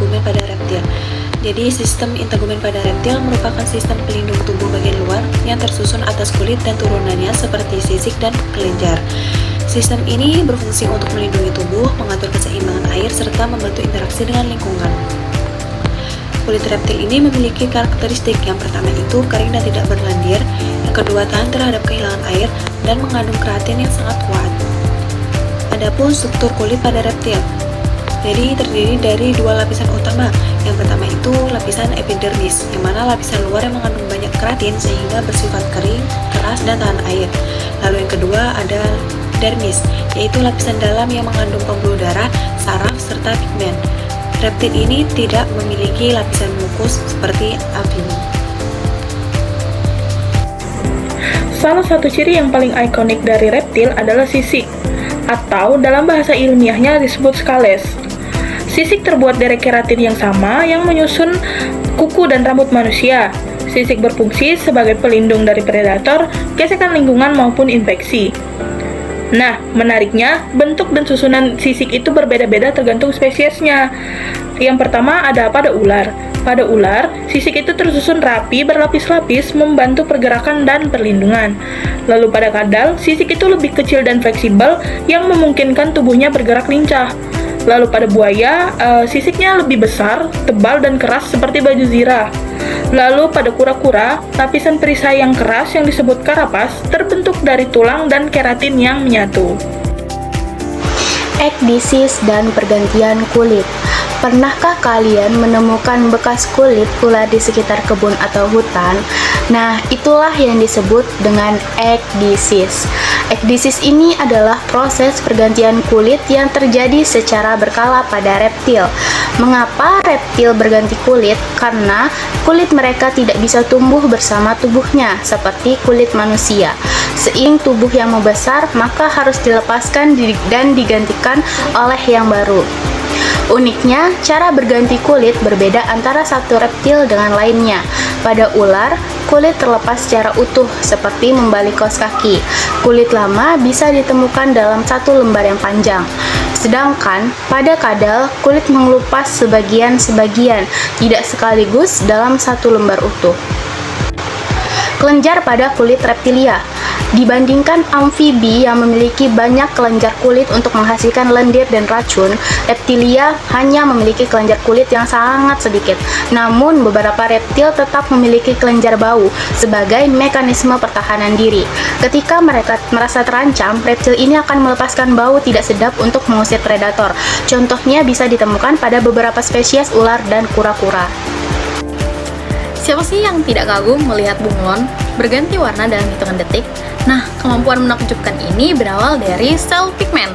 integumen pada reptil. Jadi, sistem integumen pada reptil merupakan sistem pelindung tubuh bagian luar yang tersusun atas kulit dan turunannya seperti sisik dan kelenjar. Sistem ini berfungsi untuk melindungi tubuh, mengatur keseimbangan air, serta membantu interaksi dengan lingkungan. Kulit reptil ini memiliki karakteristik. Yang pertama itu kering dan tidak berlendir, yang kedua tahan terhadap kehilangan air, dan mengandung keratin yang sangat kuat. Adapun struktur kulit pada reptil, jadi terdiri dari dua lapisan utama. Yang pertama itu lapisan epidermis, yang mana lapisan luar yang mengandung banyak keratin sehingga bersifat kering, keras, dan tahan air. Lalu yang kedua ada dermis, yaitu lapisan dalam yang mengandung pembuluh darah, saraf, serta pigmen. Reptil ini tidak memiliki lapisan mukus seperti amfibi. Salah satu ciri yang paling ikonik dari reptil adalah sisik, atau dalam bahasa ilmiahnya disebut scales. Sisik terbuat dari keratin yang sama yang menyusun kuku dan rambut manusia. Sisik berfungsi sebagai pelindung dari predator, gesekan lingkungan maupun infeksi. Nah, menariknya, bentuk dan susunan sisik itu berbeda-beda tergantung spesiesnya. Yang pertama ada pada ular. Pada ular, sisik itu tersusun rapi berlapis-lapis membantu pergerakan dan perlindungan. Lalu pada kadal, sisik itu lebih kecil dan fleksibel yang memungkinkan tubuhnya bergerak lincah. Lalu pada buaya, sisiknya lebih besar, tebal, dan keras seperti baju zirah. Lalu pada kura-kura, lapisan perisai yang keras yang disebut karapas terbentuk dari tulang dan keratin yang menyatu. Ekdisis dan pergantian kulit. Pernahkah kalian menemukan bekas kulit ular di sekitar kebun atau hutan? Nah, itulah yang disebut dengan ekdisis. Ekdisis ini adalah proses pergantian kulit yang terjadi secara berkala pada reptil. Mengapa reptil berganti kulit? Karena kulit mereka tidak bisa tumbuh bersama tubuhnya, seperti kulit manusia. Seiring tubuh yang membesar, maka harus dilepaskan dan digantikan oleh yang baru. Uniknya, cara berganti kulit berbeda antara satu reptil dengan lainnya. Pada ular, kulit terlepas secara utuh, seperti membalik kaos kaki. Kulit lama bisa ditemukan dalam satu lembar yang panjang. Sedangkan, pada kadal, kulit mengelupas sebagian-sebagian, tidak sekaligus dalam satu lembar utuh. Kelenjar pada kulit reptilia. Dibandingkan amfibi yang memiliki banyak kelenjar kulit untuk menghasilkan lendir dan racun, reptilia hanya memiliki kelenjar kulit yang sangat sedikit. Namun, beberapa reptil tetap memiliki kelenjar bau sebagai mekanisme pertahanan diri. Ketika mereka merasa terancam, reptil ini akan melepaskan bau tidak sedap untuk mengusir predator. Contohnya bisa ditemukan pada beberapa spesies ular dan kura-kura. Siapa sih yang tidak kagum melihat bunglon berganti warna dalam hitungan detik? Nah, kemampuan menakjubkan ini berawal dari sel pigmen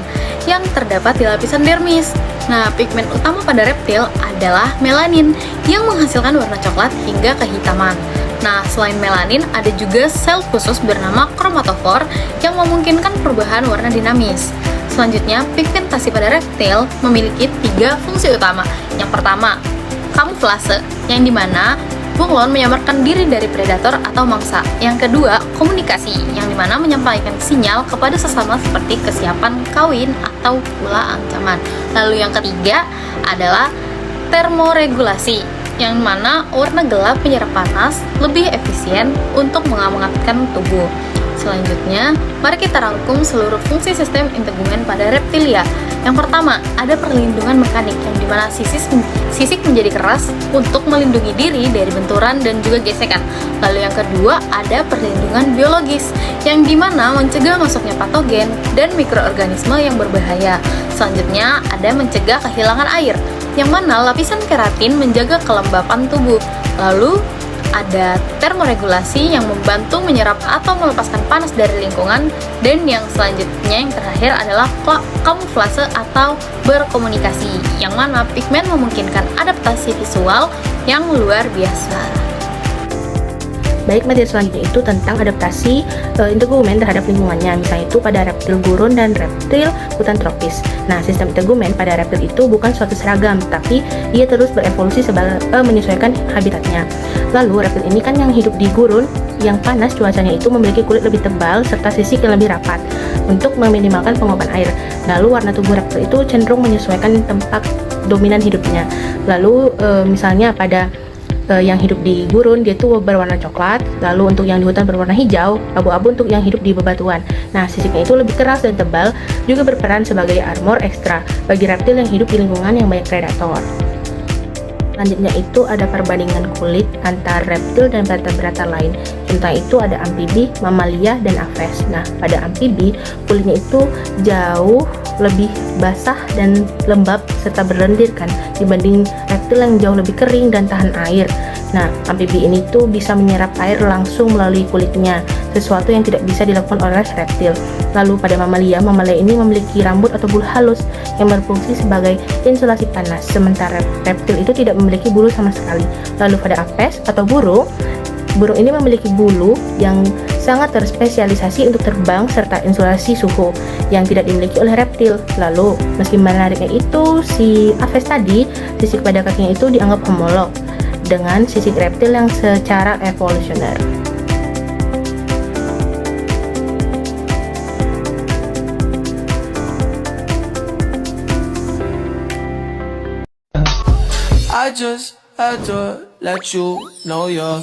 yang terdapat di lapisan dermis. Nah, pigmen utama pada reptil adalah melanin yang menghasilkan warna coklat hingga kehitaman. Nah, selain melanin, ada juga sel khusus bernama kromatofor yang memungkinkan perubahan warna dinamis. Selanjutnya, pigmentasi pada reptil memiliki 3 fungsi utama. Yang pertama, kamuflase, yang dimana bunglon menyamarkan diri dari predator atau mangsa. Yang kedua, komunikasi, yang dimana menyampaikan sinyal kepada sesama seperti kesiapan kawin atau pula ancaman. Lalu yang ketiga adalah termoregulasi, yang mana warna gelap menyerap panas lebih efisien untuk menghangatkan tubuh. Selanjutnya, mari kita rangkum seluruh fungsi sistem integumen pada reptilia. Yang pertama, ada perlindungan mekanik, yang dimana sisik menjadi keras untuk melindungi diri dari benturan dan juga gesekan. Lalu yang kedua, ada perlindungan biologis, yang dimana mencegah masuknya patogen dan mikroorganisme yang berbahaya. Selanjutnya, ada mencegah kehilangan air, yang mana lapisan keratin menjaga kelembapan tubuh. Lalu, ada termoregulasi yang membantu menyerap atau melepaskan panas dari lingkungan, dan yang selanjutnya yang terakhir adalah kamuflase atau berkomunikasi, yang mana pigmen memungkinkan adaptasi visual yang luar biasa. Baik, materi selanjutnya itu tentang adaptasi integumen terhadap lingkungannya, misalnya itu pada reptil gurun dan reptil hutan tropis. Nah, sistem integumen pada reptil itu bukan suatu seragam, tapi ia terus berevolusi menyesuaikan habitatnya. Lalu, reptil ini kan yang hidup di gurun, yang panas cuacanya itu memiliki kulit lebih tebal serta sisik yang lebih rapat untuk meminimalkan penguapan air. Lalu, warna tubuh reptil itu cenderung menyesuaikan tempat dominan hidupnya. Lalu misalnya pada yang hidup di gurun dia tuh berwarna coklat, lalu untuk yang di hutan berwarna hijau, abu-abu untuk yang hidup di bebatuan. Nah, sisiknya itu lebih keras dan tebal, juga berperan sebagai armor ekstra bagi reptil yang hidup di lingkungan yang banyak predator. Selanjutnya itu ada perbandingan kulit antar reptil dan vertebrata lain. Contoh itu ada amfibi, mamalia, dan aves. Nah, pada amfibi kulitnya itu jauh lebih basah dan lembab serta berlendir kan dibanding reptil yang jauh lebih kering dan tahan air. Nah, amfibi ini tuh bisa menyerap air langsung melalui kulitnya, sesuatu yang tidak bisa dilakukan oleh reptil. Lalu pada mamalia ini memiliki rambut atau bulu halus yang berfungsi sebagai insulasi panas, sementara reptil itu tidak memiliki bulu sama sekali. Lalu pada apes atau burung ini memiliki bulu yang sangat terspesialisasi untuk terbang serta insulasi suhu yang tidak dimiliki oleh reptil. Lalu, meski menariknya itu, si aves tadi, sisik pada kakinya itu dianggap homolog dengan sisik reptil yang secara evolusioner. I just had to let you know you're